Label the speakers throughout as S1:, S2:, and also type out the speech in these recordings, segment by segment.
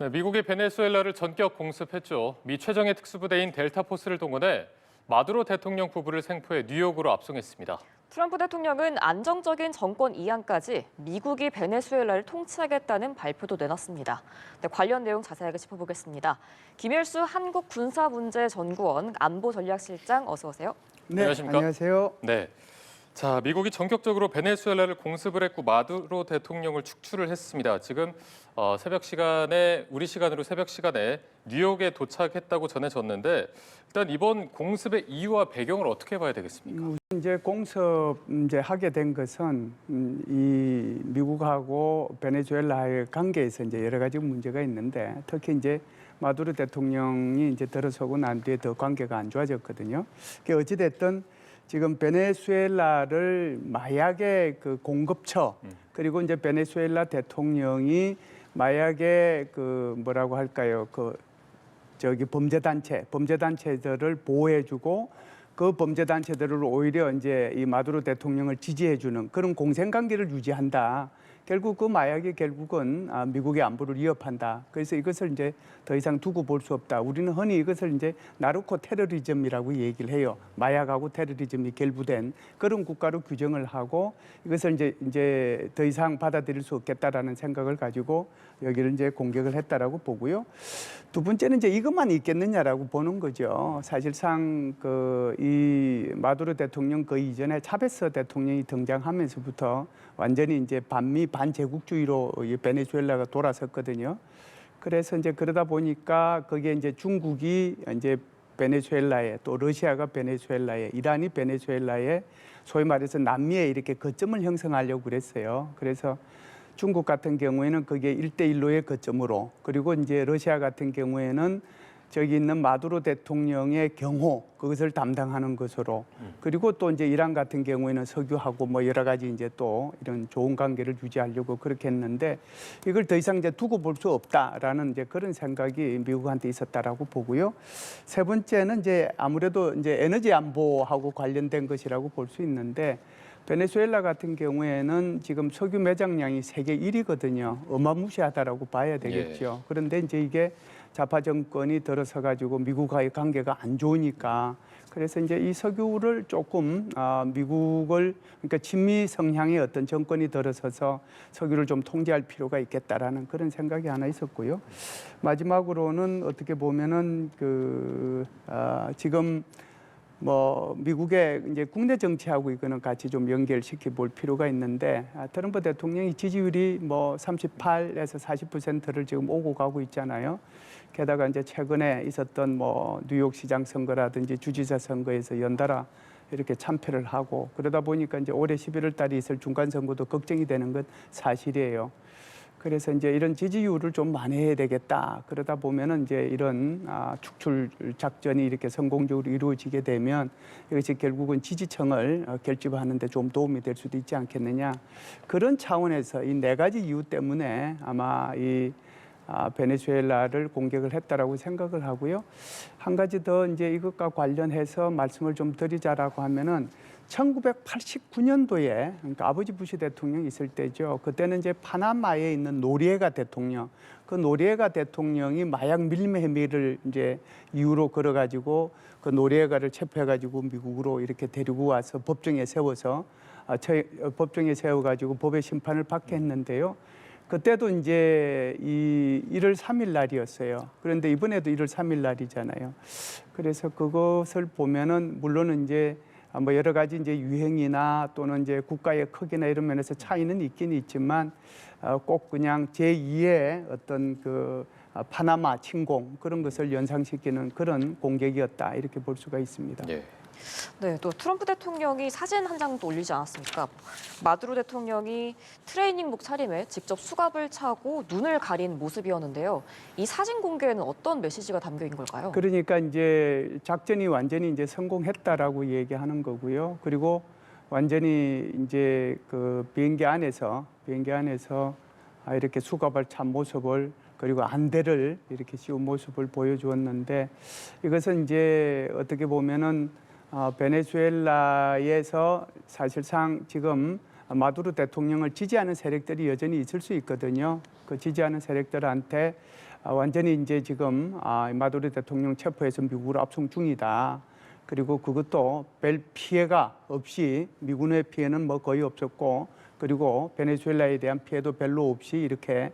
S1: 네, 미국이 베네수엘라를 전격 공습했죠. 미 최정예 특수부대인 델타포스를 동원해 마두로 대통령 부부를 생포해 뉴욕으로 압송했습니다.
S2: 트럼프 대통령은 안정적인 정권 이양까지 미국이 베네수엘라를 통치하겠다는 발표도 내놨습니다. 네, 관련 내용 자세하게 짚어보겠습니다. 김일수 한국군사문제전구원 안보전략실장 어서 오세요.
S3: 네,
S1: 안녕하십니까?
S3: 안녕하세요.
S1: 네. 자, 미국이 전격적으로 베네수엘라를 공습을 했고 마두로 대통령을 축출을 했습니다. 지금 우리 시간으로 새벽 시간에 뉴욕에 도착했다고 전해졌는데 일단 이번 공습의 이유와 배경을 어떻게 봐야 되겠습니까?
S3: 이제 공습 하게 된 것은 이 미국하고 베네수엘라의 관계에서 이제 여러 가지 문제가 있는데 특히 이제 마두로 대통령이 이제 들어서고 난 뒤에 더 관계가 안 좋아졌거든요. 어찌 됐든 지금 베네수엘라를 마약의 그 공급처 그리고 이제 베네수엘라 대통령이 마약의 그 뭐라고 할까요? 범죄단체들을 보호해주고 그 범죄단체들을 오히려 이제 이 마두로 대통령을 지지해주는 그런 공생관계를 유지한다. 결국 그 마약이 결국은 미국의 안보를 위협한다. 그래서 이것을 이제 더 이상 두고 볼 수 없다. 우리는 흔히 이것을 이제 나르코 테러리즘이라고 얘기를 해요. 마약하고 테러리즘이 결부된 그런 국가로 규정을 하고 이것을 이제 더 이상 받아들일 수 없겠다라는 생각을 가지고 여기를 이제 공격을 했다라고 보고요. 두 번째는 이제 이것만 있겠느냐라고 보는 거죠. 사실상 이 마두로 대통령 그 이전에 차베스 대통령이 등장하면서부터 완전히 이제 반미 반제국주의로 이 베네수엘라가 돌아섰거든요. 그래서 이제 그러다 보니까 거기에 이제 중국이 이제 베네수엘라에 또 러시아가 베네수엘라에 이란이 베네수엘라에 소위 말해서 남미에 이렇게 거점을 형성하려고 그랬어요. 그래서 중국 같은 경우에는 그게 1대1로의 거점으로 그리고 이제 러시아 같은 경우에는 저기 있는 마두로 대통령의 경호 그것을 담당하는 것으로 그리고 또 이제 이란 같은 경우에는 석유하고 뭐 여러 가지 이제 또 이런 좋은 관계를 유지하려고 그렇게 했는데 이걸 더 이상 이제 두고 볼 수 없다라는 이제 그런 생각이 미국한테 있었다라고 보고요. 세 번째는 이제 아무래도 이제 에너지 안보하고 관련된 것이라고 볼 수 있는데 베네수엘라 같은 경우에는 지금 석유 매장량이 세계 1위거든요. 어마무시하다라고 봐야 되겠죠.
S1: 예.
S3: 그런데 이제 이게 좌파 정권이 들어서 가지고 미국과의 관계가 안 좋으니까 그래서 이제 이 석유를 조금 미국을 그러니까 친미 성향의 어떤 정권이 들어서서 석유를 좀 통제할 필요가 있겠다라는 그런 생각이 하나 있었고요. 마지막으로는 어떻게 보면은 지금 뭐 미국의 이제 국내 정치하고 이거는 같이 좀 연결시켜 볼 필요가 있는데 트럼프 대통령이 지지율이 뭐 38에서 40%를 지금 오고 가고 있잖아요. 게다가 이제 최근에 있었던 뭐 뉴욕 시장 선거라든지 주지사 선거에서 연달아 이렇게 참패를 하고 그러다 보니까 이제 올해 11월 달에 있을 중간 선거도 걱정이 되는 건 사실이에요. 그래서 이제 이런 지지율을 좀 만회해야 되겠다. 그러다 보면은 이제 이런 축출 작전이 이렇게 성공적으로 이루어지게 되면 이것이 결국은 지지층을 결집하는 데 좀 도움이 될 수도 있지 않겠느냐. 그런 차원에서 이 네 가지 이유 때문에 아마 이 베네수엘라를 공격을 했다라고 생각을 하고요. 한 가지 더 이제 이것과 관련해서 말씀을 좀 드리자라고 하면은 1989년도에 그러니까 아버지 부시 대통령이 있을 때죠. 그때는 이제 파나마에 있는 노리에가 대통령, 그 노리에가 대통령이 마약 밀매 혐의를 이제 이유로 걸어가지고 그 노리에가를 체포해가지고 미국으로 이렇게 데리고 와서 법정에 세워서 법정에 세워가지고 법의 심판을 받게 했는데요. 그때도 이제 1월 3일 날이었어요. 그런데 이번에도 1월 3일 날이잖아요. 그래서 그것을 보면은 물론은 이제 뭐 여러 가지 이제 유행이나 또는 이제 국가의 크기나 이런 면에서 차이는 있긴 있지만 꼭 그냥 제2의 어떤 파나마 침공 그런 것을 연상시키는 그런 공격이었다 이렇게 볼 수가 있습니다.
S1: 예.
S2: 네, 또 트럼프 대통령이 사진 한 장도 올리지 않았습니까? 마두로 대통령이 트레이닝복 차림에 직접 수갑을 차고 눈을 가린 모습이었는데요. 이 사진 공개에는 어떤 메시지가 담겨 있는 걸까요?
S3: 그러니까 이제 작전이 완전히 이제 성공했다라고 얘기하는 거고요. 그리고 완전히 이제 그 비행기 안에서 이렇게 수갑을 찬 모습을 그리고 안대를 이렇게 씌운 모습을 보여주었는데 이것은 이제 어떻게 보면은 베네수엘라에서 사실상 지금 마두로 대통령을 지지하는 세력들이 여전히 있을 수 있거든요. 그 지지하는 세력들한테 완전히 이제 지금 마두로 대통령 체포해서 미국으로 압송 중이다. 그리고 그것도 별 피해가 없이 미군의 피해는 뭐 거의 없었고 그리고 베네수엘라에 대한 피해도 별로 없이 이렇게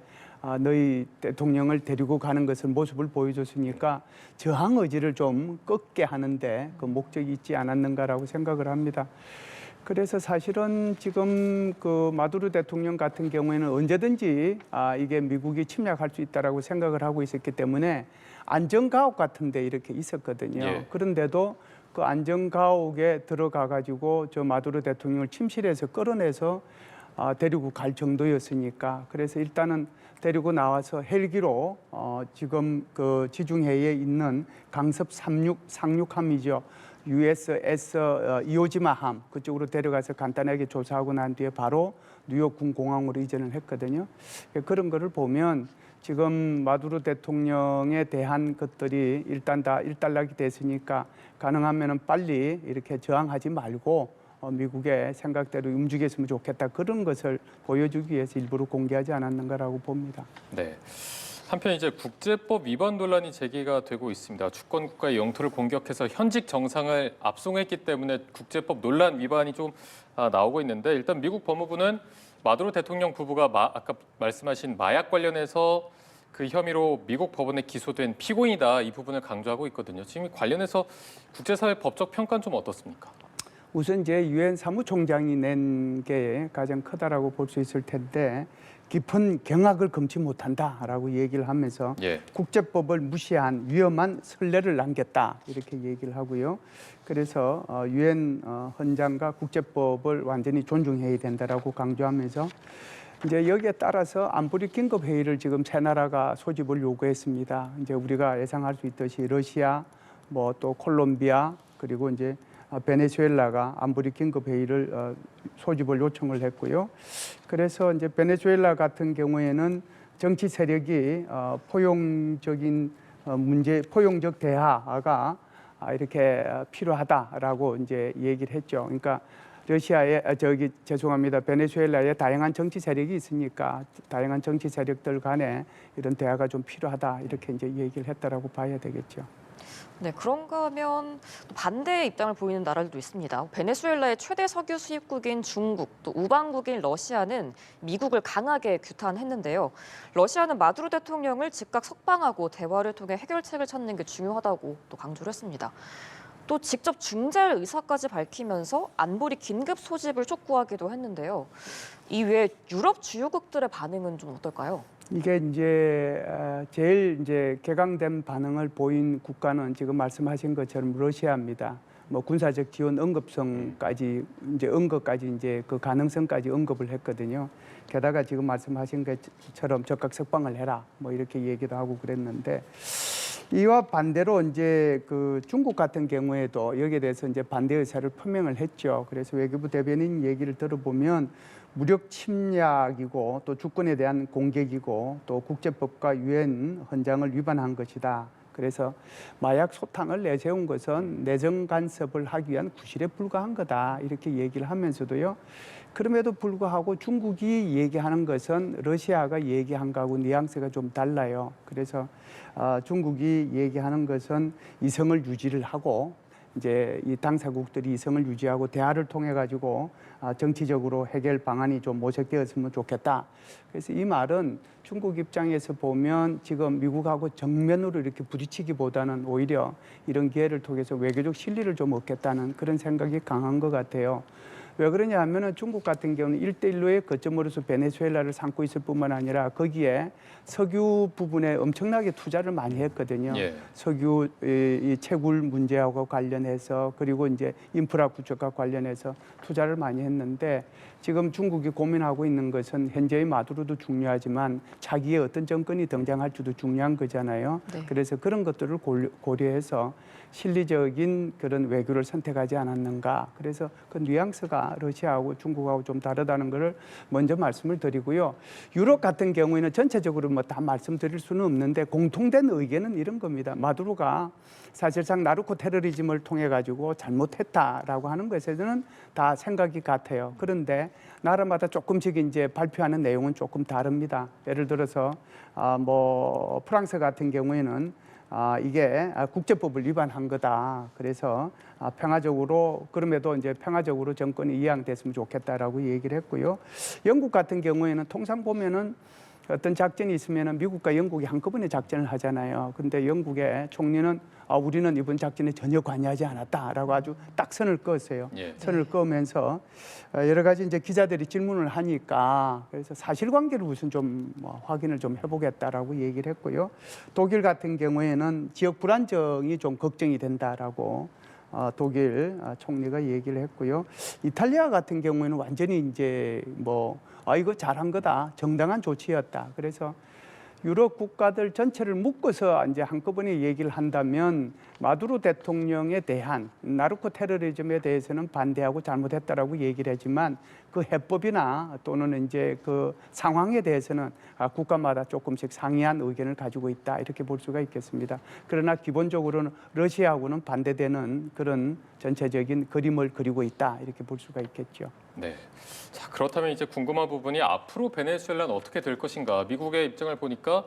S3: 너희 대통령을 데리고 가는 것을 모습을 보여줬으니까 저항 의지를 좀 꺾게 하는데 그 목적이 있지 않았는가라고 생각을 합니다. 그래서 사실은 지금 그 마두로 대통령 같은 경우에는 언제든지 이게 미국이 침략할 수 있다라고 생각을 하고 있었기 때문에 안전가옥 같은데 이렇게 있었거든요.
S1: 예.
S3: 그런데도 그 안전가옥에 들어가 가지고 저 마두로 대통령을 침실에서 끌어내서 데리고 갈 정도였으니까 그래서 일단은 데리고 나와서 헬기로 지금 그 지중해에 있는 강습 상륙함이죠. USS 이오지마함 그쪽으로 데려가서 간단하게 조사하고 난 뒤에 바로 뉴욕 군공항으로 이전을 했거든요. 그런 거를 보면 지금 마두로 대통령에 대한 것들이 일단 다 일단락이 됐으니까 가능하면 빨리 이렇게 저항하지 말고 미국의 생각대로 움직였으면 좋겠다. 그런 것을 보여주기 위해서 일부러 공개하지 않았는가라고 봅니다.
S1: 네. 한편 이제 국제법 위반 논란이 제기가 되고 있습니다. 주권 국가의 영토를 공격해서 현직 정상을 압송했기 때문에 국제법 논란 위반이 좀 나오고 있는데 일단 미국 법무부는 마두로 대통령 부부가 아까 말씀하신 마약 관련해서 그 혐의로 미국 법원에 기소된 피고인이다 이 부분을 강조하고 있거든요. 지금 관련해서 국제사회 법적 평가는 좀 어떻습니까?
S3: 우선 이제 유엔 사무총장이 낸 게 가장 크다라고 볼 수 있을 텐데 깊은 경악을 금치 못한다라고 얘기를 하면서
S1: 예.
S3: 국제법을 무시한 위험한 선례를 남겼다 이렇게 얘기를 하고요. 그래서 유엔 헌장과 국제법을 완전히 존중해야 된다라고 강조하면서 이제 여기에 따라서 안보리 긴급 회의를 지금 세 나라가 소집을 요구했습니다. 이제 우리가 예상할 수 있듯이 러시아, 뭐 또 콜롬비아 그리고 이제 베네수엘라가 안보리 긴급 회의를 소집을 요청을 했고요. 그래서 이제 베네수엘라 같은 경우에는 정치 세력이 포용적인 문제, 포용적 대화가 이렇게 필요하다라고 이제 얘기를 했죠. 그러니까 러시아에 죄송합니다. 베네수엘라에 다양한 정치 세력이 있으니까 다양한 정치 세력들 간에 이런 대화가 좀 필요하다 이렇게 이제 얘기를 했다라고 봐야 되겠죠.
S2: 네, 그런가 하면 반대의 입장을 보이는 나라들도 있습니다. 베네수엘라의 최대 석유 수입국인 중국, 또 우방국인 러시아는 미국을 강하게 규탄했는데요. 러시아는 마두로 대통령을 즉각 석방하고 대화를 통해 해결책을 찾는 게 중요하다고 또 강조를 했습니다. 또 직접 중재할 의사까지 밝히면서 안보리 긴급 소집을 촉구하기도 했는데요. 이외에 유럽 주요국들의 반응은 좀 어떨까요?
S3: 이게 이제 제일 이제 개강된 반응을 보인 국가는 지금 말씀하신 것처럼 러시아입니다. 뭐 군사적 지원 언급성까지 이제 언급까지 이제 그 가능성까지 언급을 했거든요. 게다가 지금 말씀하신 것처럼 적극 석방을 해라 뭐 이렇게 얘기도 하고 그랬는데 이와 반대로 이제 그 중국 같은 경우에도 여기에 대해서 이제 반대 의사를 표명을 했죠. 그래서 외교부 대변인 얘기를 들어보면 무력 침략이고 또 주권에 대한 공격이고 또 국제법과 유엔 헌장을 위반한 것이다. 그래서 마약 소탕을 내세운 것은 내정 간섭을 하기 위한 구실에 불과한 거다. 이렇게 얘기를 하면서도요. 그럼에도 불구하고 중국이 얘기하는 것은 러시아가 얘기한 거하고 뉘앙스가 좀 달라요. 그래서 중국이 얘기하는 것은 이성을 유지를 하고 이제 이 당사국들이 이성을 유지하고 대화를 통해 가지고 정치적으로 해결 방안이 좀 모색되었으면 좋겠다. 그래서 이 말은 중국 입장에서 보면 지금 미국하고 정면으로 이렇게 부딪히기보다는 오히려 이런 기회를 통해서 외교적 실리를 좀 얻겠다는 그런 생각이 강한 것 같아요. 왜 그러냐 하면은 중국 같은 경우는 1대1로의 거점으로서 베네수엘라를 삼고 있을 뿐만 아니라 거기에 석유 부분에 엄청나게 투자를 많이 했거든요.
S1: 예.
S3: 석유 이 채굴 문제하고 관련해서 그리고 이제 인프라 구축과 관련해서 투자를 많이 했는데 지금 중국이 고민하고 있는 것은 현재의 마두로도 중요하지만 차기에 어떤 정권이 등장할지도 중요한 거잖아요.
S2: 네.
S3: 그래서 그런 것들을 고려해서 실리적인 그런 외교를 선택하지 않았는가. 그래서 그 뉘앙스가 러시아하고 중국하고 좀 다르다는 것을 먼저 말씀을 드리고요. 유럽 같은 경우에는 전체적으로 뭐 다 말씀드릴 수는 없는데 공통된 의견은 이런 겁니다. 마두로가 사실상 나르코 테러리즘을 통해 가지고 잘못했다라고 하는 것에는 다 생각이 같아요. 그런데 그런데 나라마다 조금씩 이제 발표하는 내용은 조금 다릅니다. 예를 들어서 뭐 프랑스 같은 경우에는 이게 국제법을 위반한 거다. 그래서 평화적으로 그럼에도 이제 평화적으로 정권이 이양됐으면 좋겠다라고 얘기를 했고요. 영국 같은 경우에는 통상 보면은 어떤 작전이 있으면 미국과 영국이 한꺼번에 작전을 하잖아요. 근데 영국의 총리는 우리는 이번 작전에 전혀 관여하지 않았다라고 아주 딱 선을 그었어요.
S1: 예.
S3: 선을 그으면서 여러 가지 이제 기자들이 질문을 하니까 그래서 사실관계를 우선 좀 확인을 좀 해보겠다라고 얘기를 했고요. 독일 같은 경우에는 지역 불안정이 좀 걱정이 된다라고 독일 총리가 얘기를 했고요. 이탈리아 같은 경우에는 완전히 이제 이거 잘한 거다, 정당한 조치였다. 그래서 유럽 국가들 전체를 묶어서 이제 한꺼번에 얘기를 한다면 마두로 대통령에 대한 나르코 테러리즘에 대해서는 반대하고 잘못했다라고 얘기를 하지만 그 해법이나 또는 이제 그 상황에 대해서는 국가마다 조금씩 상이한 의견을 가지고 있다 이렇게 볼 수가 있겠습니다. 그러나 기본적으로는 러시아하고는 반대되는 그런 전체적인 그림을 그리고 있다 이렇게 볼 수가 있겠죠.
S1: 네. 자, 그렇다면 이제 궁금한 부분이 앞으로 베네수엘라는 어떻게 될 것인가? 미국의 입장을 보니까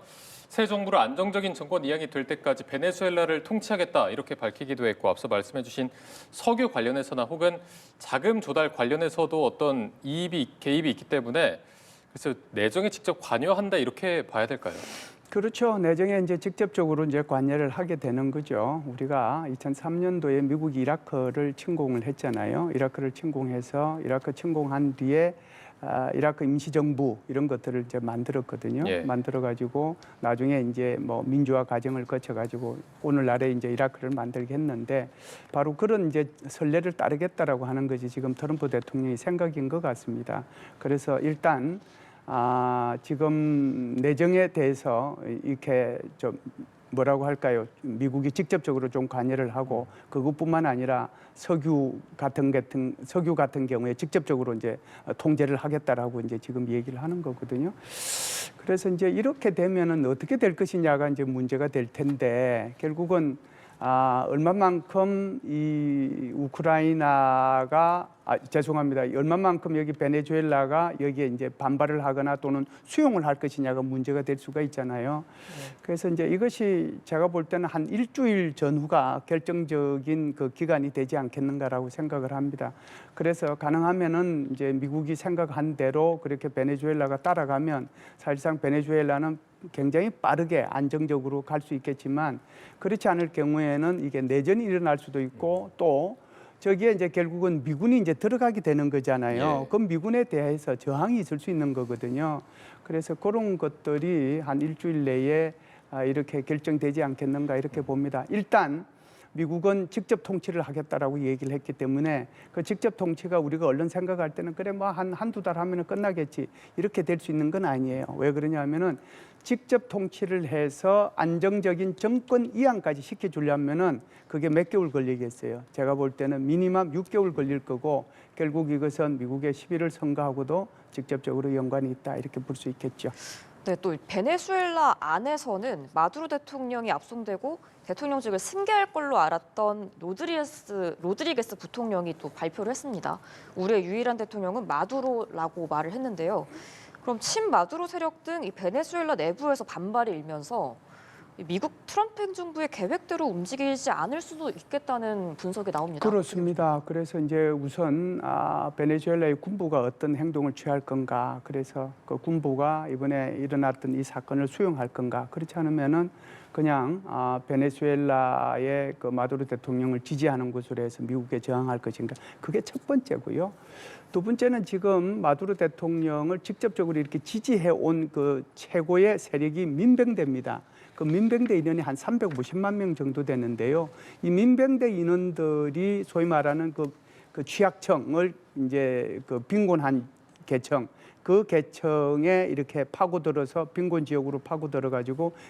S1: 새 정부로 안정적인 정권 이양이 될 때까지 베네수엘라를 통치하겠다 이렇게 밝히기도 했고 앞서 말씀해주신 석유 관련해서나 혹은 자금 조달 관련해서도 어떤 개입이 있기 때문에 그래서 내정에 직접 관여한다 이렇게 봐야 될까요?
S3: 그렇죠. 내정에 이제 직접적으로 이제 관여를 하게 되는 거죠. 우리가 2003년도에 미국이 이라크를 침공을 했잖아요. 이라크를 침공해서 이라크 침공한 뒤에 이라크 임시정부 이런 것들을 이제 만들었거든요.
S1: 예.
S3: 만들어가지고 나중에 이제 뭐 민주화 과정을 거쳐가지고 오늘날에 이제 이라크를 만들게 했는데 바로 그런 이제 선례를 따르겠다라고 하는 것이 지금 트럼프 대통령의 생각인 것 같습니다. 그래서 일단 지금 내정에 대해서 이렇게 좀 뭐라고 할까요? 미국이 직접적으로 좀 관여를 하고 그것뿐만 아니라 석유 같은 경우에 직접적으로 이제 통제를 하겠다라고 이제 지금 얘기를 하는 거거든요. 그래서 이제 이렇게 되면은 어떻게 될 것이냐가 이제 문제가 될 텐데 결국은 얼마만큼 이 우크라이나가 죄송합니다. 얼마만큼 여기 베네수엘라가 여기에 이제 반발을 하거나 또는 수용을 할 것이냐가 문제가 될 수가 있잖아요. 네. 그래서 이제 이것이 제가 볼 때는 한 일주일 전후가 결정적인 그 기간이 되지 않겠는가라고 생각을 합니다. 그래서 가능하면은 이제 미국이 생각한 대로 그렇게 베네수엘라가 따라가면 사실상 베네수엘라는 굉장히 빠르게 안정적으로 갈 수 있겠지만 그렇지 않을 경우에는 이게 내전이 일어날 수도 있고 또 저기에 이제 결국은 미군이 이제 들어가게 되는 거잖아요.
S1: 예.
S3: 그럼 미군에 대해서 저항이 있을 수 있는 거거든요. 그래서 그런 것들이 한 일주일 내에 이렇게 결정되지 않겠는가 이렇게 봅니다. 일단 미국은 직접 통치를 하겠다라고 얘기를 했기 때문에 그 직접 통치가 우리가 얼른 생각할 때는 그래 뭐 한두 달 하면은 끝나겠지 이렇게 될 수 있는 건 아니에요. 왜 그러냐면은 직접 통치를 해서 안정적인 정권 이양까지 시켜주려면은 그게 몇 개월 걸리겠어요. 제가 볼 때는 미니멈 6개월 걸릴 거고 결국 이것은 미국의 11월 선거하고도 직접적으로 연관이 있다 이렇게 볼 수 있겠죠.
S2: 네, 또 베네수엘라 안에서는 마두로 대통령이 압송되고 대통령직을 승계할 걸로 알았던 로드리게스 부통령이 또 발표를 했습니다. 우리의 유일한 대통령은 마두로라고 말을 했는데요. 그럼 친마두로 세력 등 이 베네수엘라 내부에서 반발이 일면서 미국 트럼프 행정부의 계획대로 움직이지 않을 수도 있겠다는 분석이 나옵니다.
S3: 그렇습니다. 그래서 이제 우선 베네수엘라의 군부가 어떤 행동을 취할 건가. 그래서 그 군부가 이번에 일어났던 이 사건을 수용할 건가. 그렇지 않으면은 그냥 베네수엘라의 그 마두로 대통령을 지지하는 것으로 해서 미국에 저항할 것인가. 그게 첫 번째고요. 두 번째는 지금 마두로 대통령을 직접적으로 이렇게 지지해 온 그 최고의 세력이 민병대입니다. 그 민병대 인원이 한 350만 명 정도 되는데요. 이 민병대 인원들이 소위 말하는 그 취약청을 이제 그 빈곤한 계층, 그 계층에 이렇게 파고들어서 빈곤 지역으로 파고들어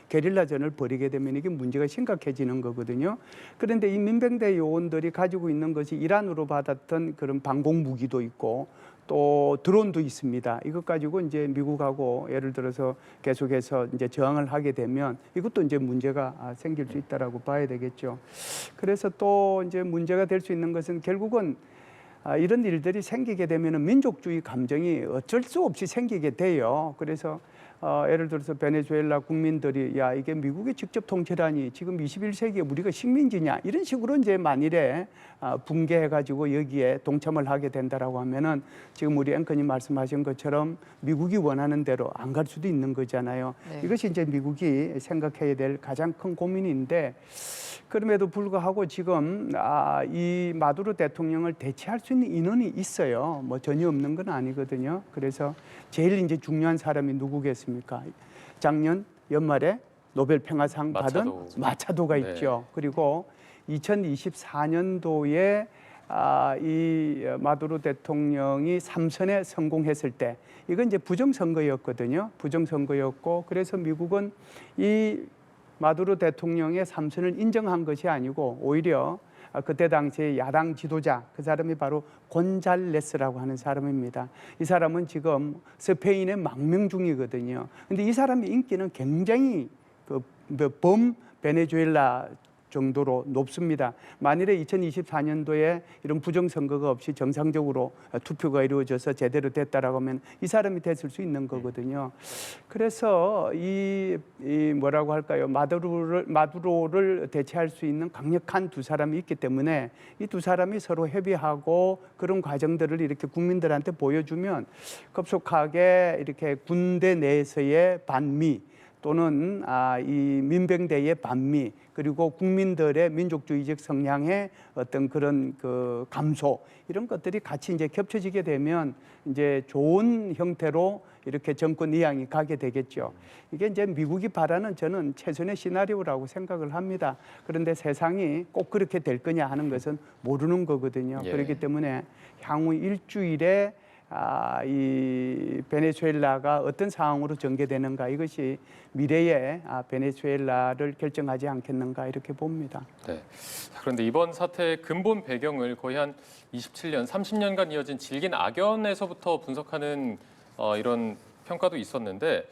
S3: 게릴라전을 벌이게 되면 이게 문제가 심각해지는 거거든요. 그런데 이 민병대 요원들이 가지고 있는 것이 이란으로 받았던 그런 방공 무기도 있고 또 드론도 있습니다. 이것 가지고 이제 미국하고 예를 들어서 계속해서 이제 저항을 하게 되면 이것도 이제 문제가 생길 수 있다라고 봐야 되겠죠. 그래서 또 이제 문제가 될 수 있는 것은 결국은 이런 일들이 생기게 되면 민족주의 감정이 어쩔 수 없이 생기게 돼요. 그래서 예를 들어서 베네수엘라 국민들이 야 이게 미국이 직접 통치라니 지금 21세기에 우리가 식민지냐 이런 식으로 이제 만일에 붕괴해가지고 여기에 동참을 하게 된다라고 하면은 지금 우리 앵커님 말씀하신 것처럼 미국이 원하는 대로 안 갈 수도 있는 거잖아요.
S2: 네.
S3: 이것이 이제 미국이 생각해야 될 가장 큰 고민인데 그럼에도 불구하고 지금 이 마두로 대통령을 대체할 수 있는 인원이 있어요. 뭐 전혀 없는 건 아니거든요. 그래서 제일 이제 중요한 사람이 누구겠습니까? 작년 연말에 노벨 평화상 받은 마차도가
S1: 네.
S3: 있죠. 그리고 2024년도에 이 마두로 대통령이 3선에 성공했을 때 이건 이제 부정선거였거든요. 부정선거였고 그래서 미국은 이 마두로 대통령의 3선을 인정한 것이 아니고 오히려 그때 당시에 야당 지도자 그 사람이 바로 곤잘레스라고 하는 사람입니다. 이 사람은 지금 스페인의 망명 중이거든요. 근데 이 사람의 인기는 굉장히 범 베네수엘라 정도로 높습니다. 만일에 2024년도에 이런 부정선거가 없이 정상적으로 투표가 이루어져서 제대로 됐다라고 하면 이 사람이 됐을 수 있는 거거든요. 그래서 이 뭐라고 할까요? 마두로를 대체할 수 있는 강력한 두 사람이 있기 때문에 이 두 사람이 서로 협의하고 그런 과정들을 이렇게 국민들한테 보여주면 급속하게 이렇게 군대 내에서의 반미 또는 이 민병대의 반미 그리고 국민들의 민족주의적 성향의 어떤 그런 그 감소 이런 것들이 같이 이제 겹쳐지게 되면 이제 좋은 형태로 이렇게 정권 이양이 가게 되겠죠. 이게 이제 미국이 바라는 저는 최선의 시나리오라고 생각을 합니다. 그런데 세상이 꼭 그렇게 될 거냐 하는 것은 모르는 거거든요.
S1: 예.
S3: 그렇기 때문에 향후 일주일에 이 베네수엘라가 어떤 상황으로 전개되는가 이것이 미래의 베네수엘라를 결정하지 않겠는가 이렇게 봅니다.
S1: 네. 그런데 이번 사태의 근본 배경을 거의 한 27년, 30년간 이어진 질긴 악연에서부터 분석하는 이런 평가도 있었는데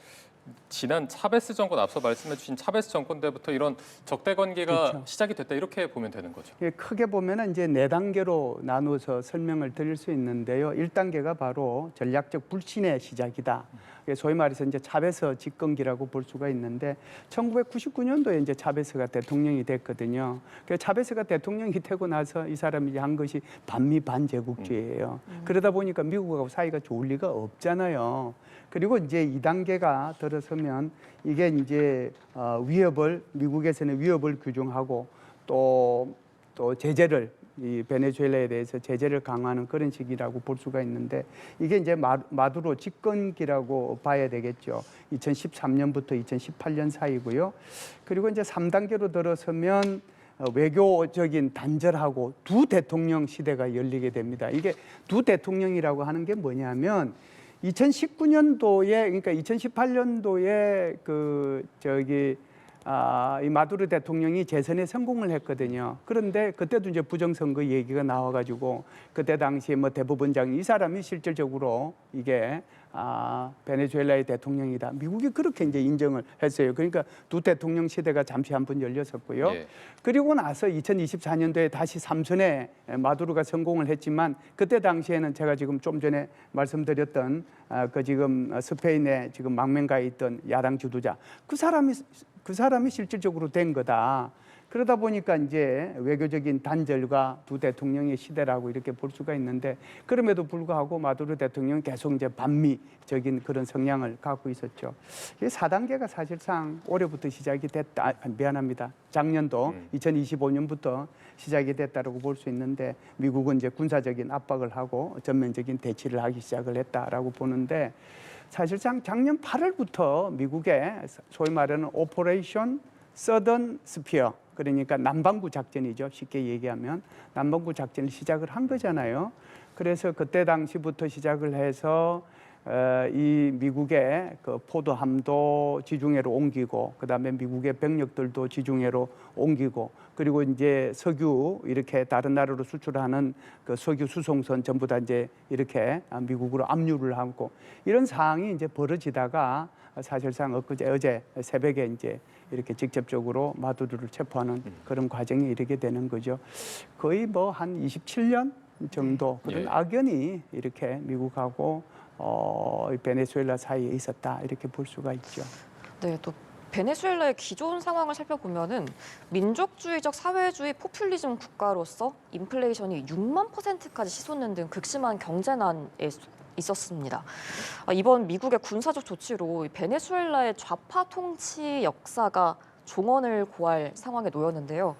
S1: 지난 차베스 정권 앞서 말씀해 주신 차베스 정권 때부터 이런 적대 관계가
S3: 그렇죠.
S1: 시작이 됐다 이렇게 보면 되는 거죠.
S3: 예, 크게 보면은 이제 4단계로 나누어서 설명을 드릴 수 있는데요. 1단계가 바로 전략적 불신의 시작이다. 소위 말해서 이제 차베스 집권기라고 볼 수가 있는데 1999년도에 이제 차베스가 대통령이 됐거든요. 그 차베스가 대통령이 되고 나서 이 사람이 한 것이 반미 반제국주의예요. 그러다 보니까 미국하고 사이가 좋을 리가 없잖아요. 그리고 이제 2단계가 들어서면 이게 이제 미국에서는 위협을 규정하고 또 제재를 이 베네수엘라에 대해서 제재를 강화하는 그런 시기라고 볼 수가 있는데 이게 이제 마두로 집권기라고 봐야 되겠죠. 2013년부터 2018년 사이고요. 그리고 이제 3단계로 들어서면 외교적인 단절하고 두 대통령 시대가 열리게 됩니다. 이게 두 대통령이라고 하는 게 뭐냐면 2019년도에 그러니까 2018년도에 이 마두로 대통령이 재선에 성공을 했거든요. 그런데 그때도 이제 부정선거 얘기가 나와가지고 그때 당시에 뭐 대법원장 이 사람이 실질적으로 이게 베네수엘라의 대통령이다. 미국이 그렇게 이제 인정을 했어요. 그러니까 두 대통령 시대가 잠시 한번 열렸었고요.
S1: 예.
S3: 그리고 나서 2024년도에 다시 3선에 마두로가 성공을 했지만 그때 당시에는 제가 지금 좀 전에 말씀드렸던 그 지금 스페인에 지금 망명가에 있던 야당 지도자 그 사람이 실질적으로 된 거다. 그러다 보니까 이제 외교적인 단절과 두 대통령의 시대라고 이렇게 볼 수가 있는데 그럼에도 불구하고 마두로 대통령은 계속 이제 반미적인 그런 성향을 갖고 있었죠. 이 4단계가 사실상 올해부터 시작이 됐다. 미안합니다. 작년도 2025년부터 시작이 됐다라고 볼 수 있는데 미국은 이제 군사적인 압박을 하고 전면적인 대치를 하기 시작을 했다라고 보는데 사실상 작년 8월부터 미국의 소위 말하는 오퍼레이션 서던 스피어 그러니까 남반구 작전이죠. 쉽게 얘기하면 남반구 작전을 시작을 한 거잖아요. 그래서 그때 당시부터 시작을 해서 이 미국의 그 포도함도 지중해로 옮기고 그다음에 미국의 병력들도 지중해로 옮기고 그리고 이제 석유 이렇게 다른 나라로 수출하는 그 석유 수송선 전부 다 이제 이렇게 미국으로 압류를 하고 이런 상황이 이제 벌어지다가 사실상 어제 새벽에 이제 이렇게 직접적으로 마두로를 체포하는 그런 과정에 이르게 되는 거죠. 거의 뭐 한 27년 정도 그런
S1: 예.
S3: 악연이 이렇게 미국하고 베네수엘라 사이에 있었다 이렇게 볼 수가 있죠.
S2: 네, 또 베네수엘라의 기존 상황을 살펴보면은 민족주의적 사회주의 포퓰리즘 국가로서 인플레이션이 6만%까지 치솟는 등 극심한 경제난에 있었습니다. 이번 미국의 군사적 조치로 베네수엘라의 좌파 통치 역사가 종언을 고할 상황에 놓였는데요.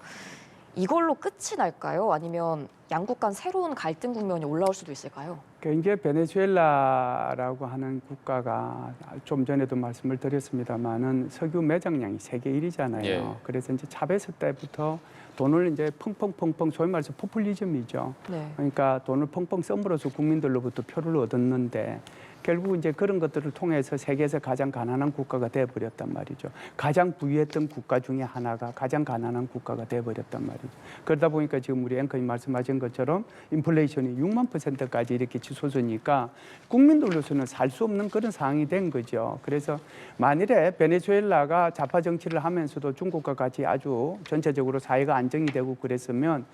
S2: 이걸로 끝이 날까요? 아니면 양국 간 새로운 갈등 국면이 올라올 수도 있을까요?
S3: 이제 베네수엘라라고 하는 국가가 좀 전에도 말씀을 드렸습니다만은 석유 매장량이 세계 1위잖아요.
S1: 예.
S3: 그래서 이제 차베스 때부터 돈을 이제 펑펑펑펑 소위 말해서 포퓰리즘이죠.
S2: 네.
S3: 그러니까 돈을 펑펑 썸으로써 국민들로부터 표를 얻었는데 결국 이제 그런 것들을 통해서 세계에서 가장 가난한 국가가 돼버렸단 말이죠. 가장 부유했던 국가 중에 하나가 가장 가난한 국가가 돼버렸단 말이죠. 그러다 보니까 지금 우리 앵커님 말씀하신 것처럼 인플레이션이 6만%까지 이렇게 치솟으니까 국민들로서는 살 수 없는 그런 상황이 된 거죠. 그래서 만일에 베네수엘라가 좌파 정치를 하면서도 중국과 같이 아주 전체적으로 사회가 안정이 되고 그랬으면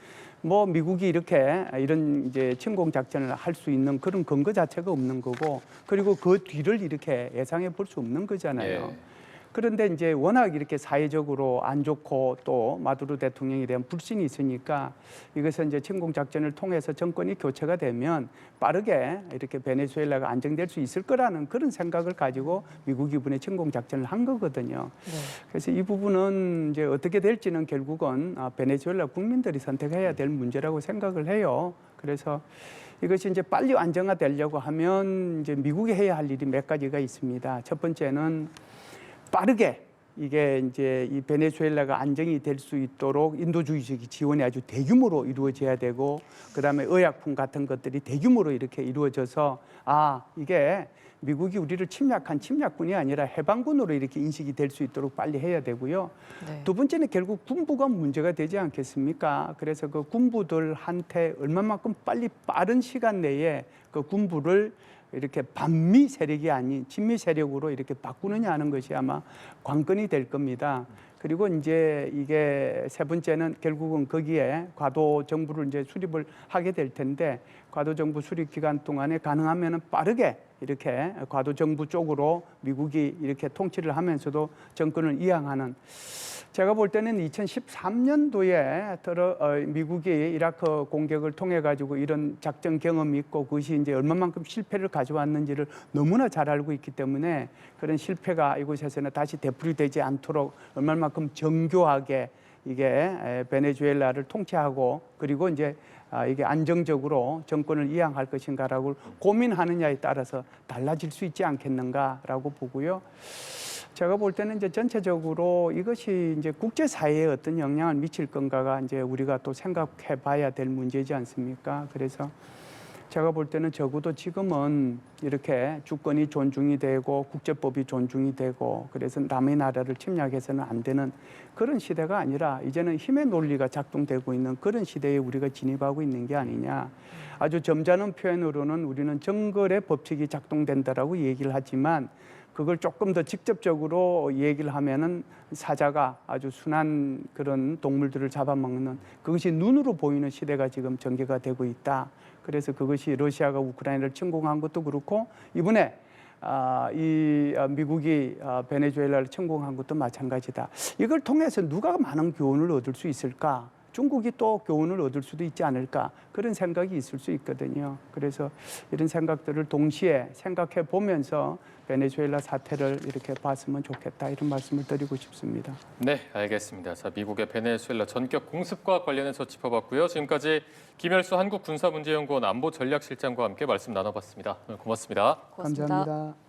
S3: 뭐 미국이 이렇게 이런 이제 침공 작전을 할 수 있는 그런 근거 자체가 없는 거고 그리고 그 뒤를 이렇게 예상해 볼 수 없는 거잖아요.
S1: 예.
S3: 그런데 이제 워낙 이렇게 사회적으로 안 좋고 또 마두로 대통령에 대한 불신이 있으니까 이것은 이제 침공 작전을 통해서 정권이 교체가 되면 빠르게 이렇게 베네수엘라가 안정될 수 있을 거라는 그런 생각을 가지고 미국이 이번에 침공 작전을 한 거거든요.
S2: 네.
S3: 그래서 이 부분은 이제 어떻게 될지는 결국은 베네수엘라 국민들이 선택해야 될 문제라고 생각을 해요. 그래서 이것이 이제 빨리 안정화되려고 하면 이제 미국이 해야 할 일이 몇 가지가 있습니다. 첫 번째는 빠르게 이게 이제 이 베네수엘라가 안정이 될 수 있도록 인도주의적 지원이 아주 대규모로 이루어져야 되고 그다음에 의약품 같은 것들이 대규모로 이렇게 이루어져서 이게 미국이 우리를 침략한 침략군이 아니라 해방군으로 이렇게 인식이 될 수 있도록 빨리 해야 되고요.
S2: 네.
S3: 두 번째는 결국 군부가 문제가 되지 않겠습니까? 그래서 그 군부들한테 얼마만큼 빨리 빠른 시간 내에 그 군부를 이렇게 반미 세력이 아닌 친미 세력으로 이렇게 바꾸느냐 하는 것이 아마 관건이 될 겁니다. 그리고 이제 이게 세 번째는 결국은 거기에 과도 정부를 이제 수립을 하게 될 텐데 과도 정부 수립 기간 동안에 가능하면은 빠르게 이렇게 과도 정부 쪽으로 미국이 이렇게 통치를 하면서도 정권을 이양하는 제가 볼 때는 2013년도에 미국이 이라크 공격을 통해 가지고 이런 작전 경험이 있고 그것이 이제 얼마만큼 실패를 가져왔는지를 너무나 잘 알고 있기 때문에 그런 실패가 이곳에서는 다시 되풀이되지 않도록 얼마만큼 정교하게 이게 베네수엘라를 통치하고 그리고 이제 이게 안정적으로 정권을 이양할 것인가라고 고민하느냐에 따라서 달라질 수 있지 않겠는가라고 보고요. 제가 볼 때는 이제 전체적으로 이것이 이제 국제사회에 어떤 영향을 미칠 건가가 이제 우리가 또 생각해 봐야 될 문제지 않습니까? 그래서 제가 볼 때는 적어도 지금은 이렇게 주권이 존중이 되고 국제법이 존중이 되고 그래서 남의 나라를 침략해서는 안 되는 그런 시대가 아니라 이제는 힘의 논리가 작동되고 있는 그런 시대에 우리가 진입하고 있는 게 아니냐. 아주 점잖은 표현으로는 우리는 정글의 법칙이 작동된다라고 얘기를 하지만 그걸 조금 더 직접적으로 얘기를 하면은 사자가 아주 순한 그런 동물들을 잡아먹는 그것이 눈으로 보이는 시대가 지금 전개가 되고 있다. 그래서 그것이 러시아가 우크라이나를 침공한 것도 그렇고 이번에 미국이 베네수엘라를 침공한 것도 마찬가지다. 이걸 통해서 누가 많은 교훈을 얻을 수 있을까? 중국이 또 교훈을 얻을 수도 있지 않을까 그런 생각이 있을 수 있거든요. 그래서 이런 생각들을 동시에 생각해 보면서 베네수엘라 사태를 이렇게 봤으면 좋겠다 이런 말씀을 드리고 싶습니다.
S1: 네, 알겠습니다. 자, 미국의 베네수엘라 전격 공습과 관련해서 짚어봤고요. 지금까지 김열수 한국군사문제연구원 안보전략실장과 함께 말씀 나눠봤습니다. 오늘 고맙습니다.
S2: 고맙습니다.
S3: 감사합니다.